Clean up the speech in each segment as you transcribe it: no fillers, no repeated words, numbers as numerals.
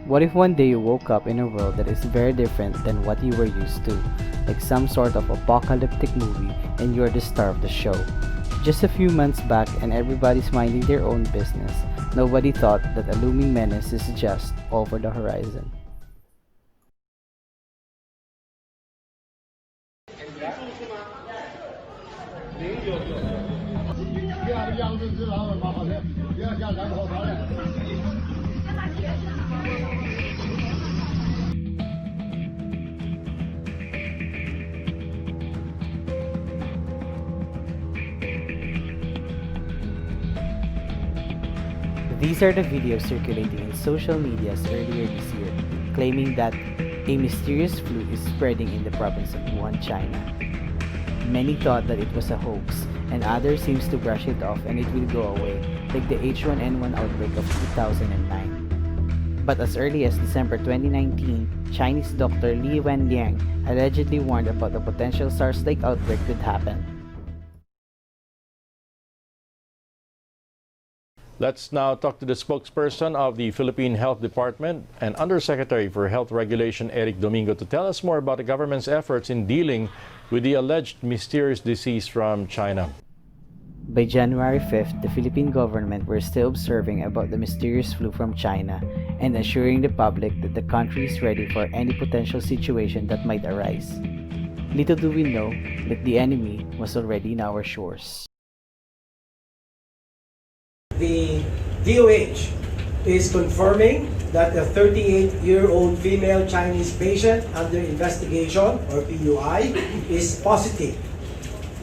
What if one day you woke up in a world that is very different than what you were used to, like some sort of apocalyptic movie, and you're the star of the show? Just a few months back and everybody's minding their own business. Nobody thought that a looming menace is just over the horizon. These are the videos circulating in social medias earlier this year, claiming that a mysterious flu is spreading in the province of Wuhan, China. Many thought that it was a hoax, and others seems to brush it off and it will go away, like the H1N1 outbreak of 2009. But as early as December 2019, Chinese doctor Li Wenliang allegedly warned about a potential SARS-like outbreak could happen. Let's now talk to the spokesperson of the Philippine Health Department and Undersecretary for Health Regulation, Eric Domingo, to tell us more about the government's efforts in dealing with the alleged mysterious disease from China. By January 5th, the Philippine government were still observing about the mysterious flu from China and assuring the public that the country is ready for any potential situation that might arise. Little do we know that the enemy was already in our shores. The DOH is confirming that a 38-year-old female Chinese patient under investigation, or PUI, is positive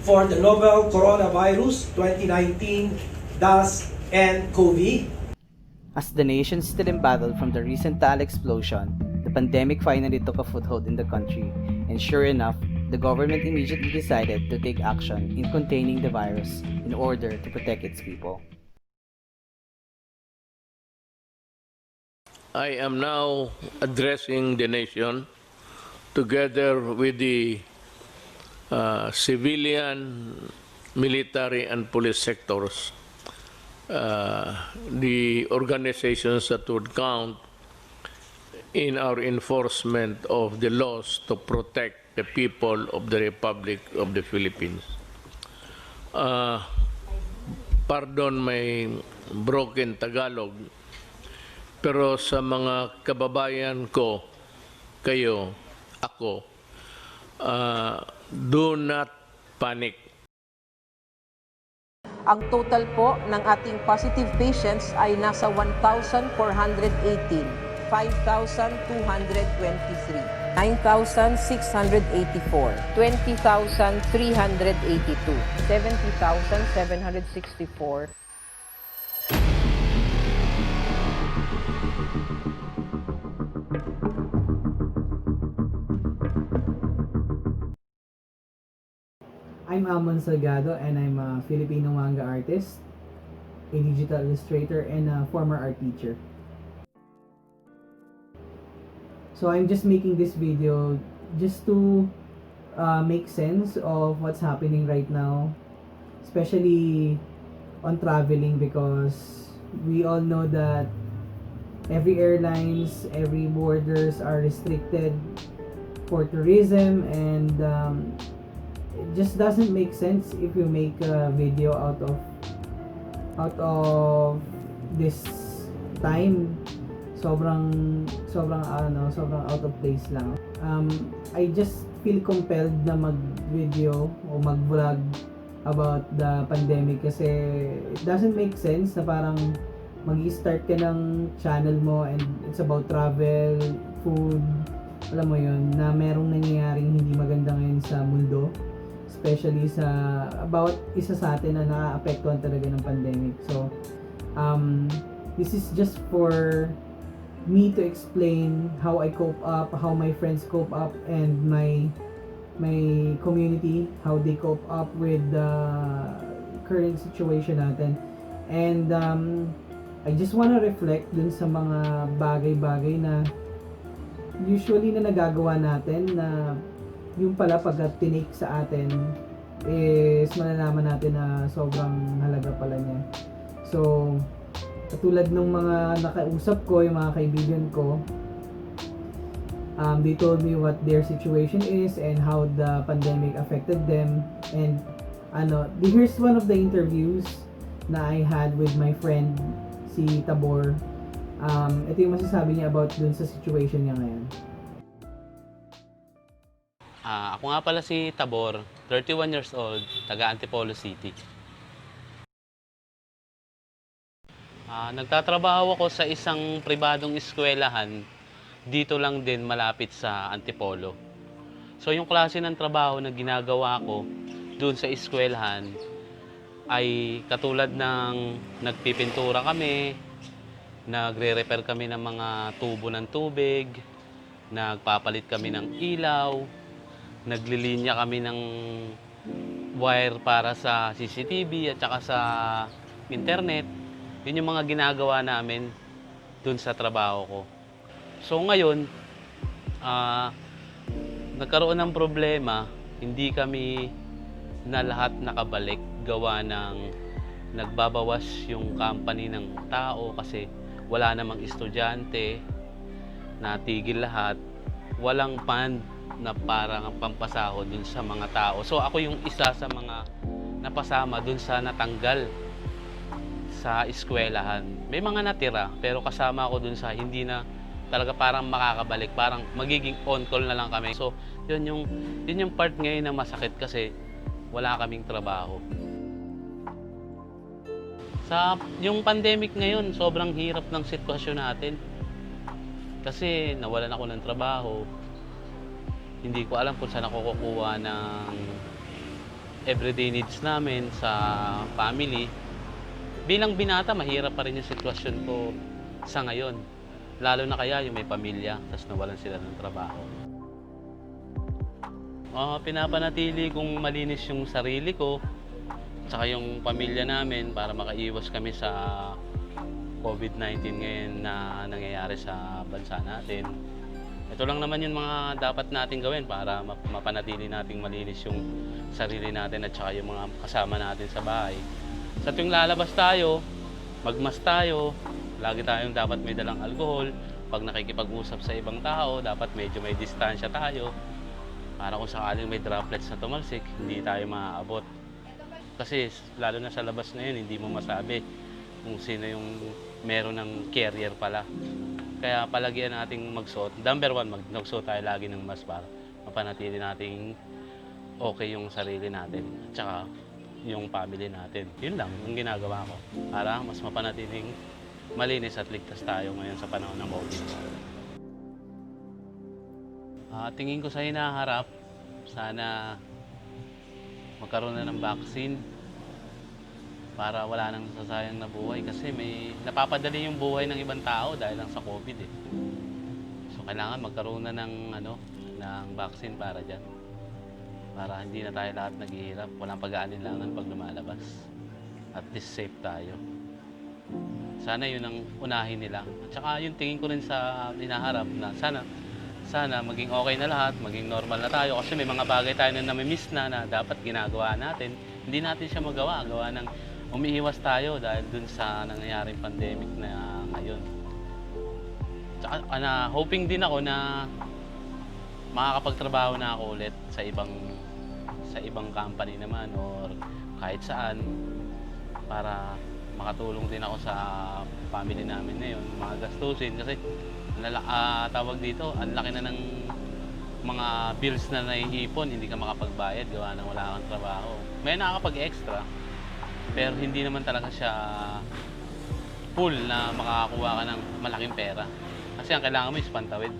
for the novel coronavirus 2019 DAS-CoV. As the nation still embattled from the recent Taal explosion, the pandemic finally took a foothold in the country, and sure enough, the government immediately decided to take action in containing the virus in order to protect its people. I am now addressing the nation together with the civilian, military, and police sectors, the organizations that would count in our enforcement of the laws to protect the people of the Republic of the Philippines. Pardon my broken Tagalog, pero sa mga kababayan ko, kayo, ako, do not panic. Ang total po ng ating positive patients ay nasa 1,418, 5,223, 9,684, 20,382, 70,764. I'm Amon Salgado and I'm a Filipino manga artist, a digital illustrator, and a former art teacher. So I'm just making this video just to make sense of what's happening right now, especially on traveling, because we all know that every airlines, every borders are restricted for tourism, and it just doesn't make sense if you make a video out of this time. Sobrang out of place lang. I just feel compelled na mag-video o mag-vlog about the pandemic kasi it doesn't make sense na parang mag-start ka ng channel mo and it's about travel, food, alam mo yun, na merong nangyayaring hindi maganda ngayon sa mundo, especially about isa sa atin na naaapektuhan talaga ng pandemic. So this is just for me to explain how I cope up, how my friends cope up, and my community, how they cope up with the current situation natin. And I just wanna reflect dun sa mga bagay-bagay na usually na nagagawa natin na yung pala pagka tinake sa atin is malalaman natin na sobrang halaga pala niya. So Katulad ng mga nakausap ko, yung mga kaibigan ko, they told me what their situation is and how the pandemic affected them. And here's one of the interviews na I had with my friend, si Tabor. Ito yung masasabi niya about dun sa situation niya ngayon. Ako nga pala si Tabor, 31 years old, taga Antipolo City. Nagtatrabaho ako sa isang pribadong eskwelahan dito lang din malapit sa Antipolo. So yung klase ng trabaho na ginagawa ko doon sa eskwelahan ay katulad ng nagpipintura kami, nagre-repair kami ng mga tubo ng tubig, nagpapalit kami ng ilaw, naglilinya kami ng wire para sa CCTV at saka sa internet. Yun yung mga ginagawa namin dun sa trabaho ko. So ngayon, nagkaroon ng problema, hindi kami na lahat nakabalik gawa ng nagbabawas yung company ng tao kasi wala namang estudyante, natigil lahat, walang fund na parang pampasahod dun sa mga tao. So ako yung isa sa mga napasama dun sa natanggal sa eskwelahan. May mga natira pero kasama ako dun sa hindi na talaga parang makakabalik, parang magiging on call na lang kami. So yun yung part ngayon na masakit kasi wala kaming trabaho. Sa yung pandemic ngayon, sobrang hirap ng sitwasyon natin. Kasi nawalan ako ng trabaho. Hindi ko alam kung saan ako kukuha ng everyday needs namin sa family. Bilang binata, mahirap pa rin yung sitwasyon ko sa ngayon. Lalo na kaya yung may pamilya, tapos nawalan sila ng trabaho. Pinapanatili kong malinis yung sarili ko, tsaka yung pamilya namin para makaiwas kami sa COVID-19 ngayon na nangyayari sa bansa natin. Ito lang naman yung mga dapat natin gawin para mapanatili nating malinis yung sarili natin at saka yung mga kasama natin sa bahay. Sa tuwing lalabas tayo, magmask tayo, lagi tayong dapat may dalang alcohol. Pag nakikipag-usap sa ibang tao, dapat medyo may distansya tayo para kung sakaling may droplets na tumalsik, hindi tayo maaabot. Kasi lalo na sa labas na yun, hindi mo masabi kung sino yung meron ng carrier pala. Kaya palagian nating magsuot. Number one, magsuot tayo lagi ng mask para mapanatili nating okay yung sarili natin. At saka yung family natin. Yun lang yung ginagawa ko para mas mapanatiling malinis at ligtas tayo ngayon sa panahon ng COVID. Tingin ko sa hinaharap, sana magkaroon na ng vaccine para wala nang sasayang na buhay kasi may napapadali yung buhay ng ibang tao dahil lang sa COVID eh. So kailangan magkaroon na ng vaccine para diyan. Para hindi na tayo lahat naghihirap, walang pag-aalinlangan pag lumalabas. At least safe tayo. Sana yun ang unahin nila. At saka yung tingin ko rin sa hinaharap na sana maging okay na lahat, maging normal na tayo. Kasi may mga bagay tayo na namimiss na dapat ginagawa natin. Hindi natin siya magawa. Gawa ng umiiwas tayo dahil dun sa nangyayaring pandemic na ngayon. Tsaka, hoping din ako na makakapagtrabaho na ako ulit sa ibang company naman or kahit saan para makatulong din ako sa family namin ngayon, mga gastusin kasi tawag dito, ang laki na ng mga bills na naiipon, hindi ka makapagbayad gawa ng wala kang trabaho. May nakakapag-extra pero hindi naman talaga siya full na makakakuha ka ng malaking pera kasi ang kailangan mo is pantawid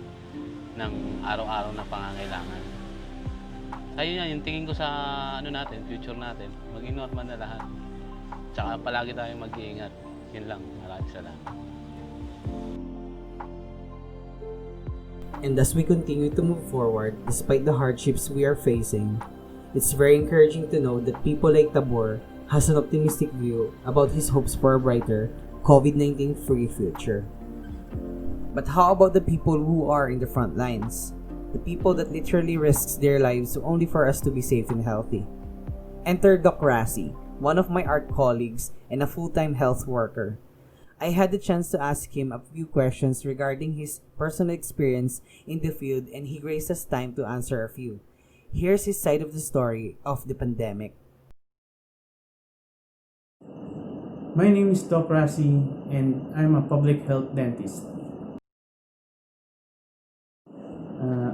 ng araw-araw na pangangailangan. Ayun yan, yung tingin ko sa future natin, maging normal na lahat. Tsaka palagi tayong mag-iingat. Yun lang, maraming salamat. And as we continue to move forward, despite the hardships we are facing, it's very encouraging to know that people like Tabor has an optimistic view about his hopes for a brighter, COVID-19 free future. But how about the people who are in the front lines? The people that literally risks their lives only for us to be safe and healthy. Enter Doc Race, one of my art colleagues and a full-time health worker. I had the chance to ask him a few questions regarding his personal experience in the field, and he graced us time to answer a few. Here's his side of the story of the pandemic. My name is Doc Race, and I'm a public health dentist.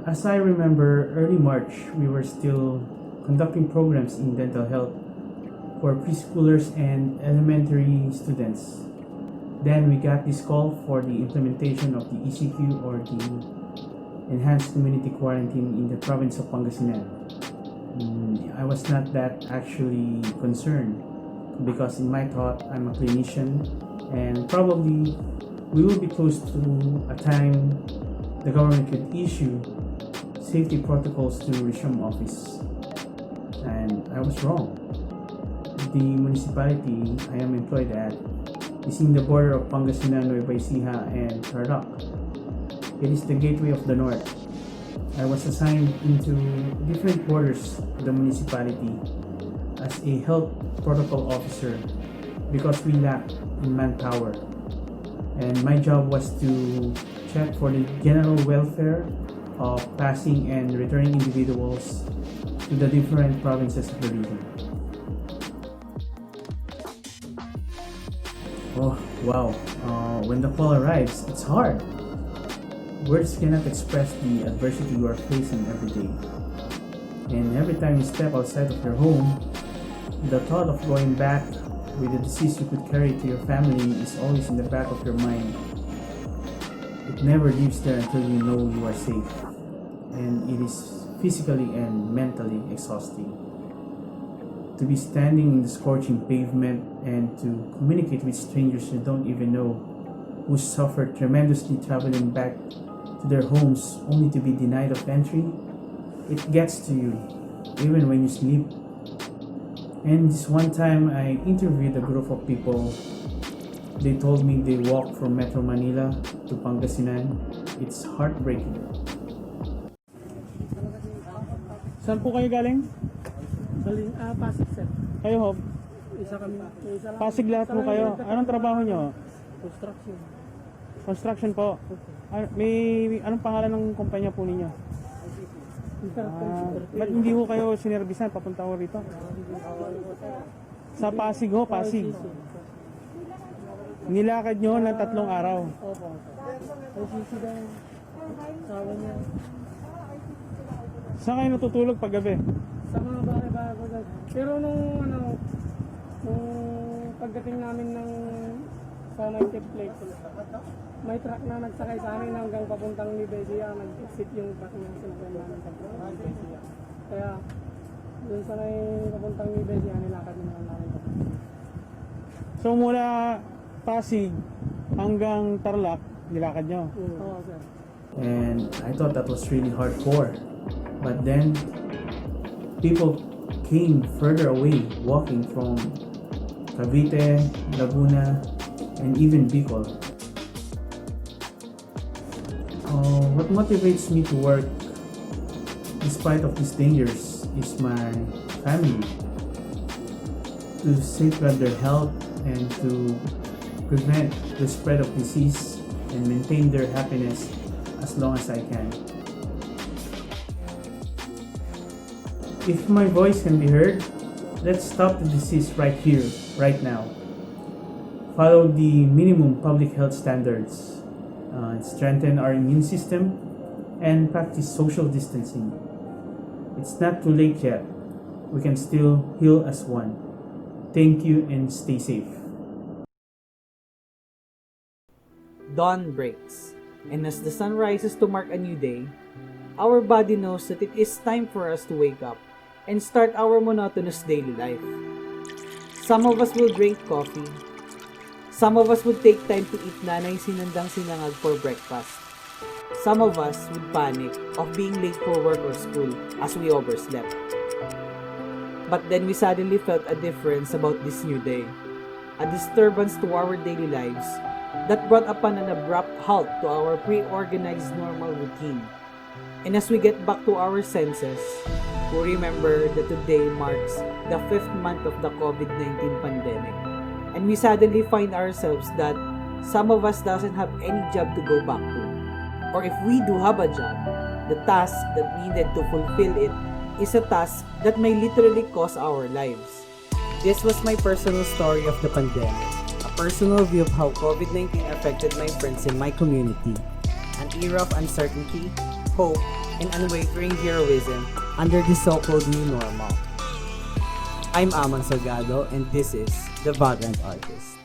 As I remember, early March, we were still conducting programs in dental health for preschoolers and elementary students. Then we got this call for the implementation of the ECQ, or the Enhanced Community Quarantine, in the province of Pangasinan. I was not that actually concerned because in my thought, I'm a clinician and probably we will be close to a time the government could issue safety protocols to resume office. And I was wrong. The municipality I am employed at is in the border of Pangasinan, Nueva Ecija, and Tarlac. It is the gateway of the north. I was assigned into different borders of the municipality as a health protocol officer because we lacked in manpower. And my job was to check for the general welfare of passing and returning individuals to the different provinces of the region. Oh, wow. When the call arrives, it's hard. Words cannot express the adversity you are facing every day. And every time you step outside of your home, the thought of going back with the disease you could carry to your family is always in the back of your mind. It never leaves there until you know you are safe. And it is physically and mentally exhausting. To be standing in the scorching pavement and to communicate with strangers you don't even know, who suffered tremendously traveling back to their homes only to be denied of entry, it gets to you, even when you sleep. And this one time I interviewed a group of people. They told me they walked from Metro Manila to Pangasinan. It's heartbreaking. Saan po kayo galing? Pasig, sir. Kayo ho? Isa lang. Pasig lahat po kayo. Anong trabaho nyo? Construction. Construction po. May anong pangalan ng kumpanya po ninyo? Ba't hindi ho kayo sinervisan papunta ho rito? Sa Pasig ho, Pasig. Nilakad nyo ng 3 araw. Opo. LCC daw. Sawa niya. Saan kayo natutulog pag gabi? Sa mga bahay-bahay ko. Pero nung pagdating namin ng sa 90 plate, may truck na nagsakay sa amin hanggang papuntang Nibesia. Nag-exit yung truck ng cellphone namin sa Nibesia. Kaya dun sa may papuntang Nibesia, nilakad naman namin. So mula Pasig hanggang Tarlac, nilakad nyo? Oo, sir. And I thought that was really hardcore. But then, people came further away, walking from Cavite, Laguna, and even Bicol. What motivates me to work, despite of these dangers, is my family. To safeguard their health and to prevent the spread of disease and maintain their happiness as long as I can. If my voice can be heard, let's stop the disease right here, right now. Follow the minimum public health standards, strengthen our immune system, and practice social distancing. It's not too late yet. We can still heal as one. Thank you and stay safe. Dawn breaks, and as the sun rises to mark a new day, our body knows that it is time for us to wake up and start our monotonous daily life. Some of us will drink coffee. Some of us would take time to eat nanay sinandang sinangag for breakfast. Some of us would panic of being late for work or school as we overslept. But then we suddenly felt a difference about this new day, a disturbance to our daily lives that brought upon an abrupt halt to our pre-organized normal routine. And as we get back to our senses, we remember that today marks the 5th month of the COVID-19 pandemic. And we suddenly find ourselves that some of us doesn't have any job to go back to. Or if we do have a job, the task that needed to fulfill it is a task that may literally cost our lives. This was my personal story of the pandemic, a personal view of how COVID-19 affected my friends in my community, an era of uncertainty, hope, and unwavering heroism under the so-called new normal. I'm Aman Salgado, and this is The Vagrant Artist.